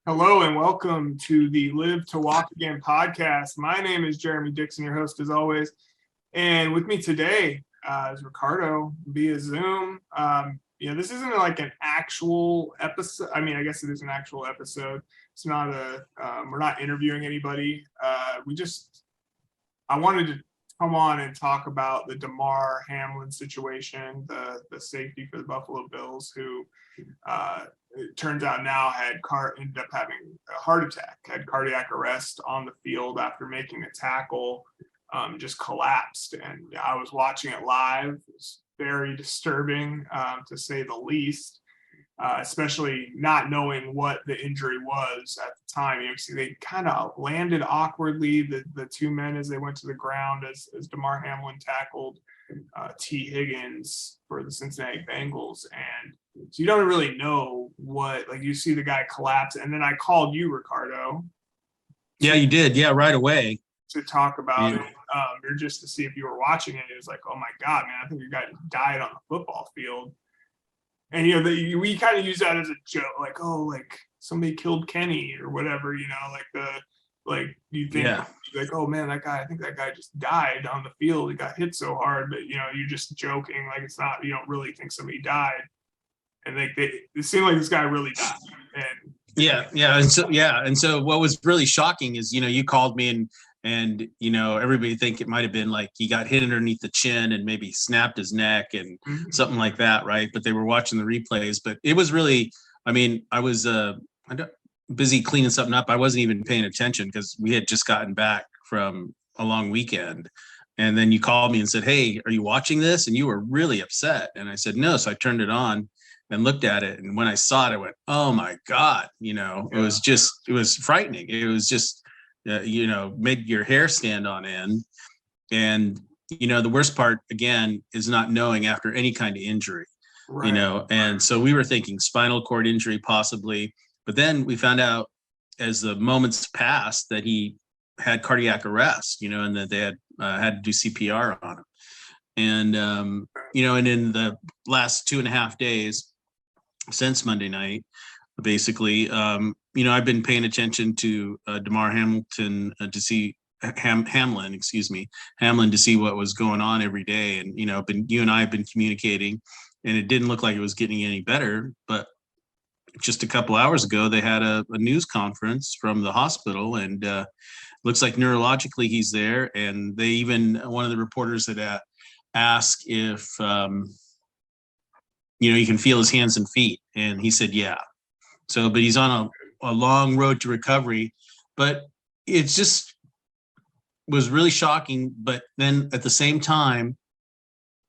Hello and welcome to the Live to Walk Again podcast. My name is Jeremy Dixon, your host as always. And with me today is Ricardo via Zoom. This isn't like an actual episode. I mean, I guess it is an actual episode. It's not we're not interviewing anybody. I wanted to come on and talk about the Damar Hamlin situation, the safety for the Buffalo Bills, who it turns out now ended up having a heart attack, had cardiac arrest on the field after making a tackle, just collapsed. And I was watching it live. It was very disturbing, to say the least, especially not knowing what the injury was at the time. They kind of landed awkwardly, the two men, as they went to the ground, as Damar Hamlin tackled T. Higgins for the Cincinnati Bengals. And so you don't really know you see the guy collapse. And then I called you, Ricardo. Yeah, you did. Yeah, right away. To talk about it, or just to see if you were watching it. It was like, oh my God, man, I think your guy died on the football field. And, we kind of use that as a joke, like somebody killed Kenny or whatever, you think, like, oh man, I think that guy just died on the field. He got hit so hard, but, you're just joking. Like, it's not, you don't really think somebody died. And it seemed like this guy really died. And And so what was really shocking is, you called me and everybody think it might have been like he got hit underneath the chin and maybe snapped his neck and something like that, right? But they were watching the replays. But it was really, I was busy cleaning something up. I wasn't even paying attention because we had just gotten back from a long weekend. And then you called me and said, hey, are you watching this? And you were really upset. And I said, no. So I turned it on and looked at it. And when I saw it, I went, oh my God, it was frightening. It was just, made your hair stand on end. And, the worst part, again, is not knowing after any kind of injury, right. And so we were thinking spinal cord injury possibly, but then we found out as the moments passed that he had cardiac arrest, and that they had to do CPR on him. And, and in the last 2.5 days since Monday night, basically, I've been paying attention to Damar Hamilton to see Hamlin to see what was going on every day. And, you and I have been communicating, and it didn't look like it was getting any better. But just a couple hours ago, they had a news conference from the hospital, and looks like neurologically he's there. And they one of the reporters had asked if, he can feel his hands and feet. And he said, yeah. So, but he's on a long road to recovery, but it just was really shocking. But then at the same time,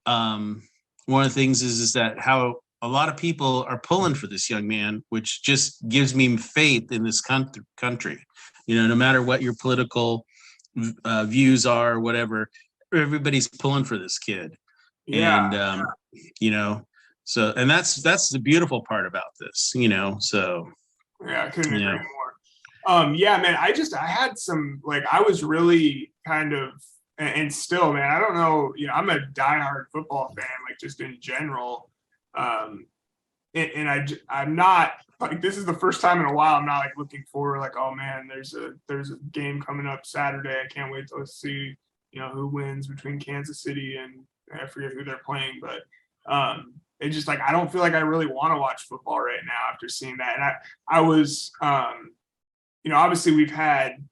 one of the things is that how a lot of people are pulling for this young man, which just gives me faith in this country. No matter what your political views are or whatever, everybody's pulling for this kid. Yeah. And, so, and that's the beautiful part about this, so. Yeah, I couldn't agree more. Man, I had some, I was really kind of, and still, man, I don't know, I'm a diehard football fan, just in general. And I'm not, this is the first time in a while I'm not looking forward, oh man, there's a game coming up Saturday. I can't wait to see, who wins between Kansas City and I forget who they're playing, but it's just I don't feel like I really want to watch football right now after seeing that. And I was, obviously we've had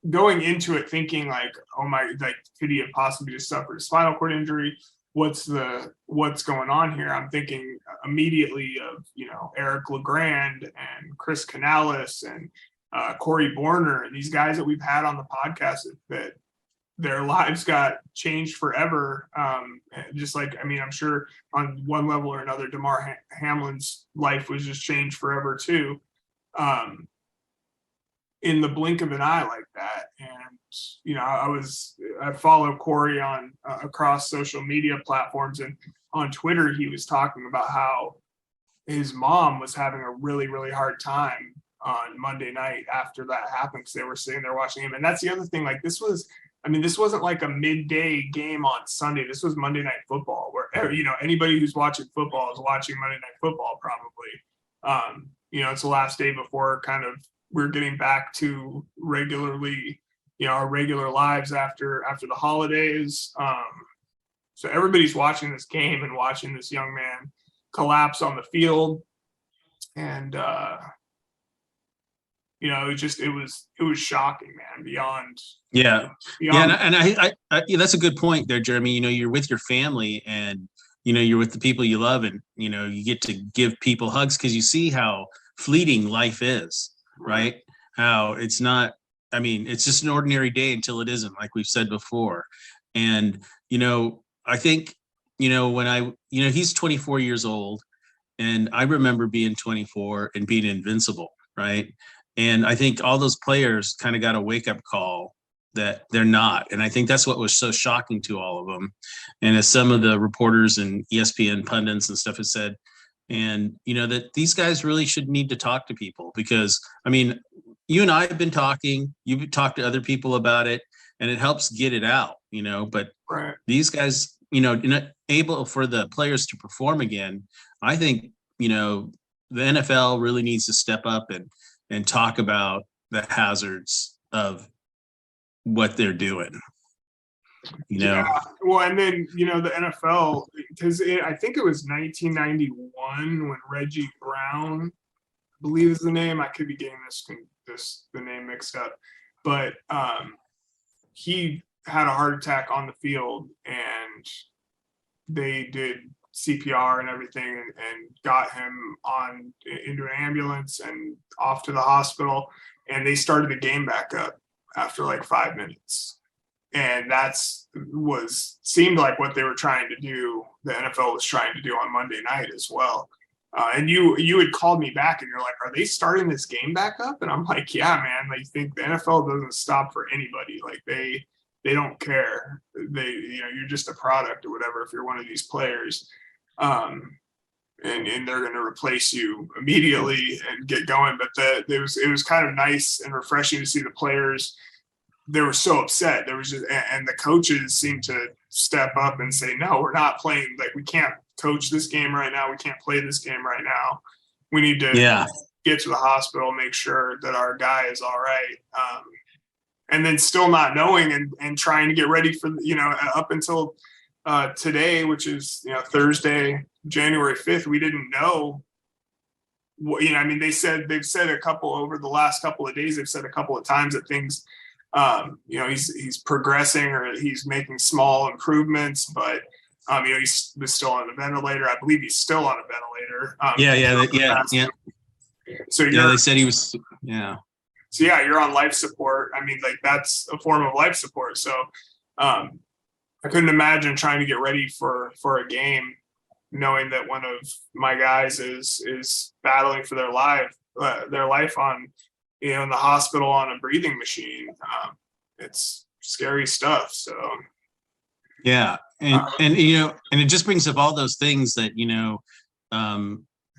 going into it thinking oh my, could he have possibly just suffered a spinal cord injury? What's going on here? I'm thinking immediately of, Eric LeGrand and Chris Canales and Corey Borner and these guys that we've had on the podcast that their lives got changed forever. I'm sure on one level or another, Damar Hamlin's life was just changed forever too. In the blink of an eye like that. And, I follow Corey on across social media platforms, and on Twitter, he was talking about how his mom was having a really, really hard time on Monday night after that happened, because they were sitting there watching him. And that's the other thing, this wasn't like a midday game on Sunday. This was Monday Night Football, where, anybody who's watching football is watching Monday Night Football probably. it's the last day before kind of we're getting back to regularly, our regular lives after the holidays. So everybody's watching this game and watching this young man collapse on the field. And it was shocking, man, beyond. Yeah. And that's a good point there, Jeremy. You're with your family, and you're with the people you love, and you get to give people hugs because you see how fleeting life is, right? How it's not, it's just an ordinary day until it isn't, like we've said before. And I think when he's 24 years old, and I remember being 24 and being invincible, right? And I think all those players kind of got a wake-up call that they're not. And I think that's what was so shocking to all of them. And as some of the reporters and ESPN pundits and stuff have said, and that these guys really should need to talk to people, because you and I have been talking, you've talked to other people about it, and it helps get it out, but these guys, not able for the players to perform again. I think, the NFL really needs to step up and talk about the hazards of what they're doing. Yeah. Well, and then the NFL, because I think it was 1991 when Reggie Brown, I believe is the name. I could be getting the name mixed up, but he had a heart attack on the field, and they did CPR and everything, and got him into an ambulance and off to the hospital, and they started the game back up after like 5 minutes. And seemed like what they were trying to do, the NFL was trying to do on Monday night as well. And you had called me back and you're like, are they starting this game back up? And I'm like, yeah, man, I think the NFL doesn't stop for anybody. Like they don't care. You're just a product or whatever if you're one of these players. And they're going to replace you immediately and get going. But it was kind of nice and refreshing to see the players. They were so upset. And the coaches seemed to step up and say, no, we're not playing. Like, we can't coach this game right now. We can't play this game right now. We need to get to the hospital, make sure that our guy is all right. And then still not knowing and trying to get ready for, up until today, which is, Thursday, January 5th, we didn't know what, they've said over the last couple of days, they've said a couple of times that things, he's progressing or he's making small improvements, but he was still on a ventilator. I believe he's still on a ventilator. Yeah. So they said he was. Yeah. So yeah, you're on life support. That's a form of life support. So I couldn't imagine trying to get ready for a game, knowing that one of my guys is battling for their life on, in the hospital on a breathing machine. It's scary stuff. So yeah, and it just brings up all those things that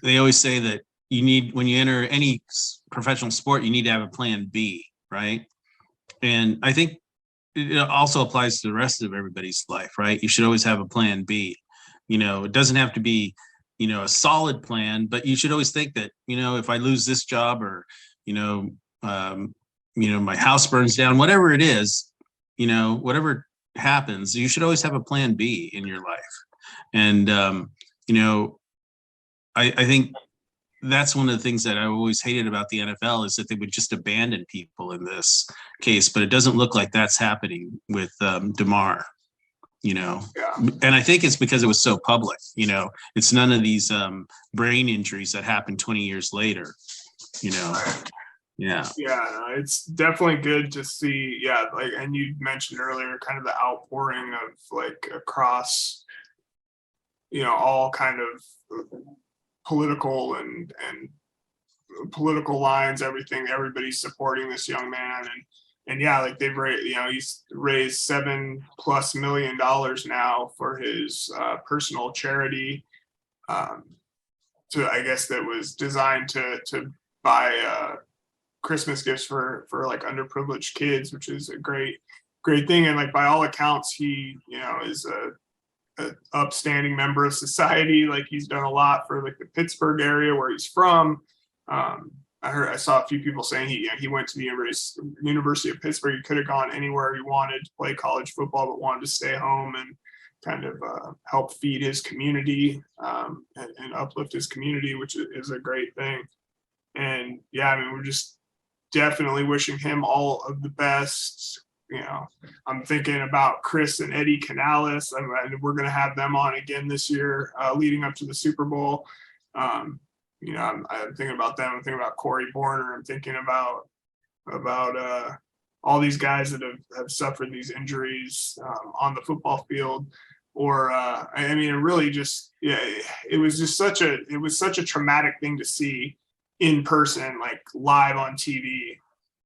they always say that you need when you enter any professional sport, you need to have a plan B, right? And I think it also applies to the rest of everybody's life, right? You should always have a plan B. It doesn't have to be a solid plan, but you should always think that if I lose this job or my house burns down, whatever it is, whatever happens, you should always have a plan B in your life. And, I think that's one of the things that I always hated about the NFL is that they would just abandon people in this case, but it doesn't look like that's happening with Damar, Yeah. And I think it's because it was so public, it's none of these brain injuries that happened 20 years later, Yeah. It's definitely good to see. Yeah, and you mentioned earlier, kind of the outpouring of across, all kind of political and political lines, everybody's supporting this young man, and they've raised, he's raised $7+ million now for his personal charity. I guess that was designed to buy Christmas gifts for underprivileged kids, which is a great thing. And by all accounts, he is a upstanding member of society. He's done a lot for the Pittsburgh area where he's from. I saw a few people saying he went to the University of Pittsburgh. He could have gone anywhere he wanted to play college football, but wanted to stay home and kind of help feed his community and uplift his community, which is a great thing. And yeah, I mean, we're just definitely wishing him all of the best. I'm thinking about Chris and Eddie Canales. We're going to have them on again this year, leading up to the Super Bowl. I'm thinking about them. I'm thinking about Corey Borner. I'm thinking about all these guys that have suffered these injuries on the football field. Or I mean, it really just it was such a traumatic thing to see in person, like live on TV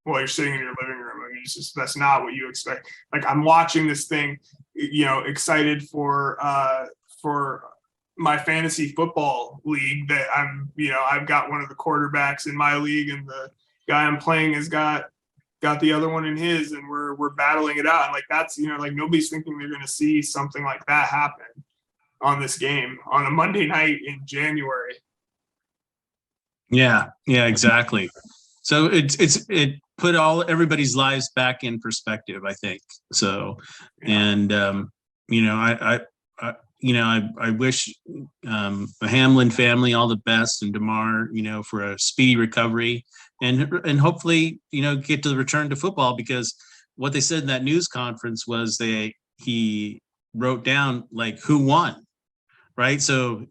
while you're sitting in your living room. I mean, that's not what you expect. Like, I'm watching this thing, excited for my fantasy football league that I've got one of the quarterbacks in my league, and the guy I'm playing has got the other one in his, and we're battling it out. And like, that's, like, nobody's thinking they're going to see something like that happen on this game on a Monday night in January. Yeah, exactly. So it put everybody's lives back in perspective, I think. So, and I wish the Hamlin family all the best, and Damar, for a speedy recovery, and hopefully, get to return to football, because what they said in that news conference was he wrote down like who won. Right. So,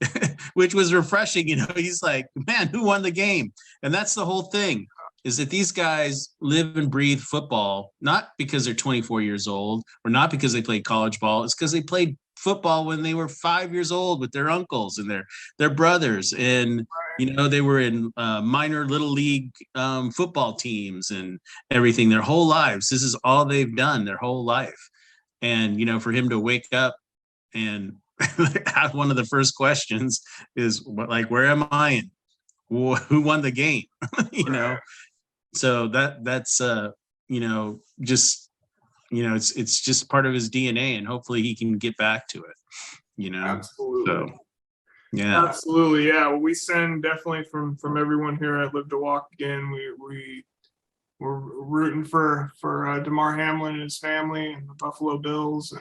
which was refreshing, he's like, man, who won the game? And that's the whole thing, is that these guys live and breathe football, not because they're 24 years old or not because they played college ball. It's because they played football when they were 5 years old with their uncles and their brothers. And, they were in minor little league football teams and everything their whole lives. This is all they've done their whole life. And, for him to wake up and have one of the first questions is like, where am I in? Who won the game? So that's just it's just part of his DNA, and hopefully he can get back to it. Absolutely. So yeah, absolutely. Yeah, well, we send definitely from everyone here at LTWA again. We're rooting for Damar Hamlin and his family and the Buffalo Bills,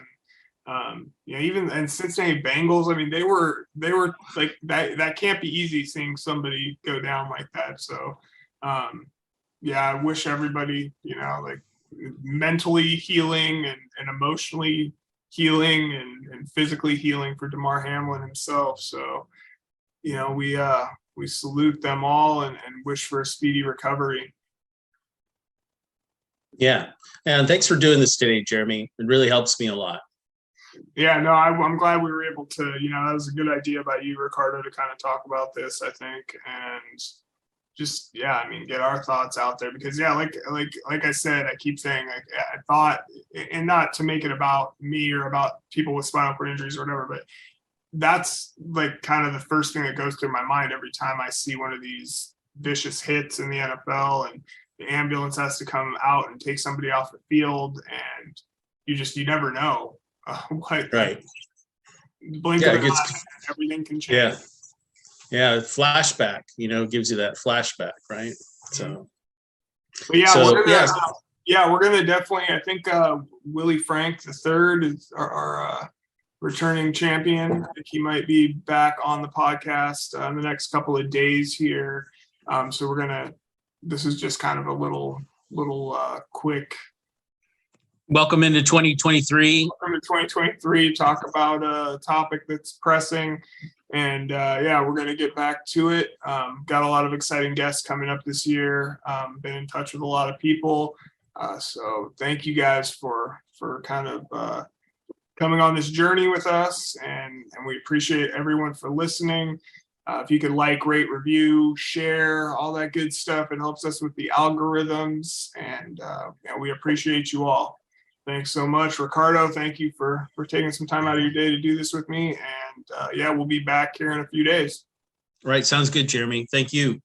and even Cincinnati Bengals. I mean, they were like that can't be easy, seeing somebody go down like that. So, I wish everybody, like, mentally healing and emotionally healing and physically healing for Damar Hamlin himself. So, we salute them all and wish for a speedy recovery. Yeah. And thanks for doing this today, Jeremy. It really helps me a lot. Yeah, no, I'm glad we were able to, that was a good idea by you, Ricardo, to kind of talk about this, I think, and just, get our thoughts out there, because like I said, I keep saying, like, I thought, and not to make it about me or about people with spinal cord injuries or whatever, but that's like kind of the first thing that goes through my mind every time I see one of these vicious hits in the NFL, and the ambulance has to come out and take somebody off the field, and you never know. What, right. Blink of an eye, everything can change. Yeah. Flashback, gives you that flashback, right? So, but we're gonna definitely. I think Willie Frank III is our returning champion. I think he might be back on the podcast in the next couple of days here. So this is just kind of a little quick. Welcome into 2023. Welcome to 2023. Talk about a topic that's pressing, and we're going to get back to it. Got a lot of exciting guests coming up this year. Been in touch with a lot of people, so thank you guys for kind of coming on this journey with us, and we appreciate everyone for listening. If you could like, rate, review, share, all that good stuff, it helps us with the algorithms, and we appreciate you all. Thanks so much, Ricardo. Thank you for taking some time out of your day to do this with me. And we'll be back here in a few days. Right. Sounds good, Jeremy. Thank you.